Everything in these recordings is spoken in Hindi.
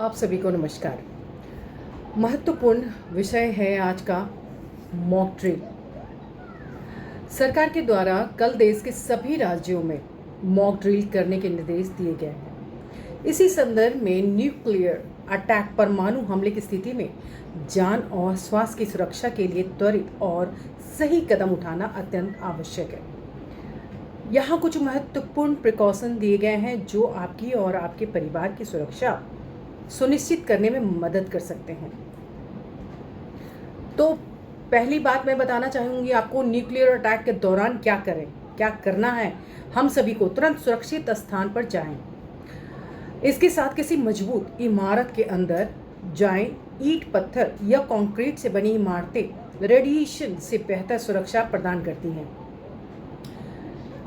आप सभी को नमस्कार। महत्वपूर्ण विषय है आज का मॉक ड्रिल। सरकार के द्वारा कल देश के सभी राज्यों में मॉक ड्रिल करने के निर्देश दिए गए हैं। इसी संदर्भ में न्यूक्लियर अटैक परमाणु हमले की स्थिति में जान और स्वास्थ्य की सुरक्षा के लिए त्वरित और सही कदम उठाना अत्यंत आवश्यक है। यहाँ कुछ महत्वपूर्ण प्रिकॉशन दिए गए हैं जो आपकी और आपके परिवार की सुरक्षा सुनिश्चित करने में मदद कर सकते हैं। तो पहली बात मैं बताना चाहूँगी आपको, न्यूक्लियर अटैक के दौरान क्या करना है। हम सभी को तुरंत सुरक्षित स्थान पर जाएं। इसके साथ किसी मजबूत इमारत के अंदर जाएं। ईंट, पत्थर या कंक्रीट से बनी इमारतें रेडिएशन से बेहतर सुरक्षा प्रदान करती हैं।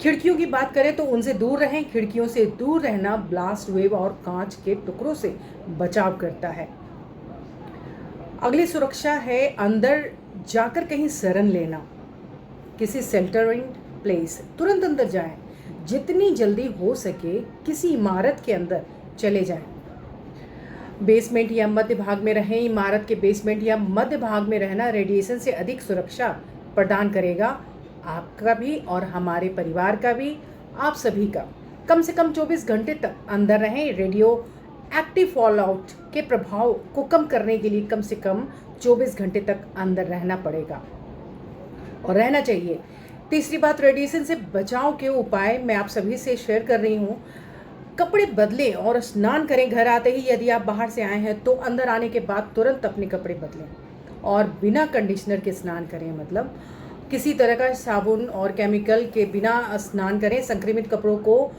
खिड़कियों की बात करें तो उनसे दूर रहें। खिड़कियों से दूर रहना ब्लास्ट वेव और कांच के टुकड़ों से बचाव करता है। अगली सुरक्षा है अंदर जाकर कहीं शरण लेना। किसी शेल्टरिंग प्लेस तुरंत अंदर जाएं। जितनी जल्दी हो सके किसी इमारत के अंदर चले जाएं। बेसमेंट या मध्य भाग में रहें। इमारत के बेसमेंट या मध्य भाग में रहना रेडिएशन से अधिक सुरक्षा प्रदान करेगा, आपका भी और हमारे परिवार का भी, आप सभी का। कम से कम 24 घंटे तक अंदर रहें। रेडियो एक्टिव फॉलआउट के प्रभाव को कम करने के लिए कम से कम 24 घंटे तक अंदर रहना पड़ेगा और रहना चाहिए। तीसरी बात, रेडिएशन से बचाव के उपाय मैं आप सभी से शेयर कर रही हूँ। कपड़े बदलें और स्नान करें। घर आते ही यदि आप बाहर से आए हैं तो अंदर आने के बाद तुरंत अपने कपड़े बदलें और बिना कंडीशनर के स्नान करें, मतलब किसी तरह का साबुन और केमिकल के बिना स्नान करें। संक्रमित कपड़ों को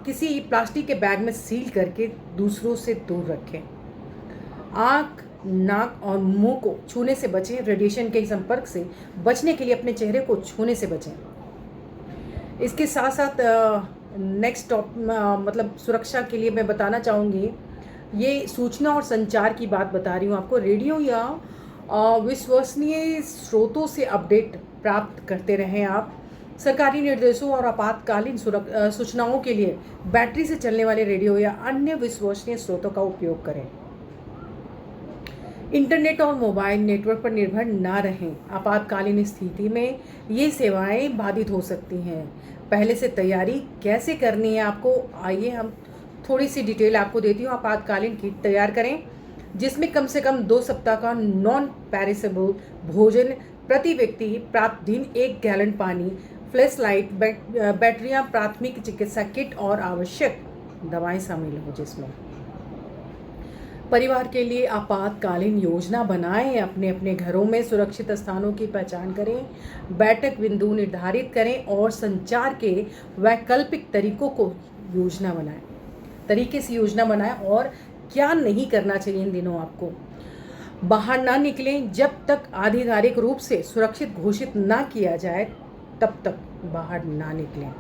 किसी प्लास्टिक के बैग में सील करके दूसरों से दूर रखें। आँख, नाक और मुंह को छूने से बचें। रेडिएशन के संपर्क से बचने के लिए अपने चेहरे को छूने से बचें। इसके साथ साथ नेक्स्ट मतलब सुरक्षा के लिए मैं बताना चाहूँगी, ये सूचना और संचार की बात बता रही हूँ आपको। रेडियो या विश्वसनीय स्रोतों से अपडेट प्राप्त करते रहें आप। सरकारी निर्देशों और आपातकालीन सूचनाओं के लिए बैटरी से चलने वाले रेडियो या अन्य विश्वसनीय स्रोतों का उपयोग करें। इंटरनेट और मोबाइल नेटवर्क पर निर्भर ना रहें। आपातकालीन स्थिति में ये सेवाएं बाधित हो सकती हैं। पहले से तैयारी कैसे करनी है आपको, आइए हम थोड़ी सी डिटेल आपको देती हूँ। आपातकालीन किट तैयार करें जिसमें कम से कम 2 सप्ताह का नॉन पेरिसेबल भोजन, प्रति व्यक्ति प्राप्त दिन 1 गैलन पानी, फ्लैश लाइट, बैटरियाँ, प्राथमिक चिकित्सा किट और आवश्यक दवाएं शामिल हो। जिसमें परिवार के लिए आपातकालीन योजना बनाएं। अपने अपने घरों में सुरक्षित स्थानों की पहचान करें, बैठक बिंदु निर्धारित करें और संचार के वैकल्पिक तरीके से योजना बनाएं। और क्या नहीं करना चाहिए इन दिनों आपको, बाहर ना निकलें जब तक आधिकारिक रूप से सुरक्षित घोषित ना किया जाए, तब तक बाहर ना निकलें।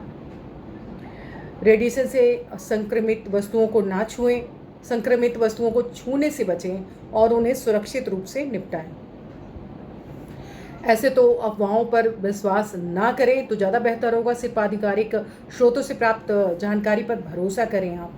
रेडिएशन से संक्रमित वस्तुओं को ना छुएं। संक्रमित वस्तुओं को छूने से बचें और उन्हें सुरक्षित रूप से निपटाएं। ऐसे तो अफवाहों पर विश्वास ना करें तो ज़्यादा बेहतर होगा। सिर्फ आधिकारिक स्रोतों से प्राप्त जानकारी पर भरोसा करें आप,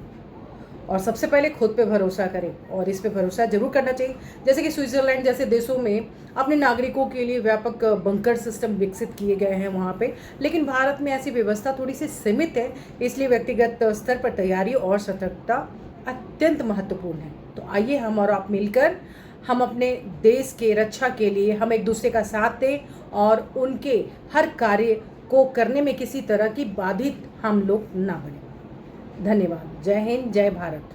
और सबसे पहले खुद पे भरोसा करें। और इस पे भरोसा जरूर करना चाहिए। जैसे कि स्विट्जरलैंड जैसे देशों में अपने नागरिकों के लिए व्यापक बंकर सिस्टम विकसित किए गए हैं वहाँ पे, लेकिन भारत में ऐसी व्यवस्था थोड़ी सी सीमित है। इसलिए व्यक्तिगत स्तर पर तैयारी और सतर्कता अत्यंत महत्वपूर्ण है। तो आइए हम और आप मिलकर हम अपने देश के रक्षा के लिए हम एक दूसरे का साथ दें और उनके हर कार्य को करने में किसी तरह की बाधित हम लोग ना बने। धन्यवाद। जय हिंद, जय भारत।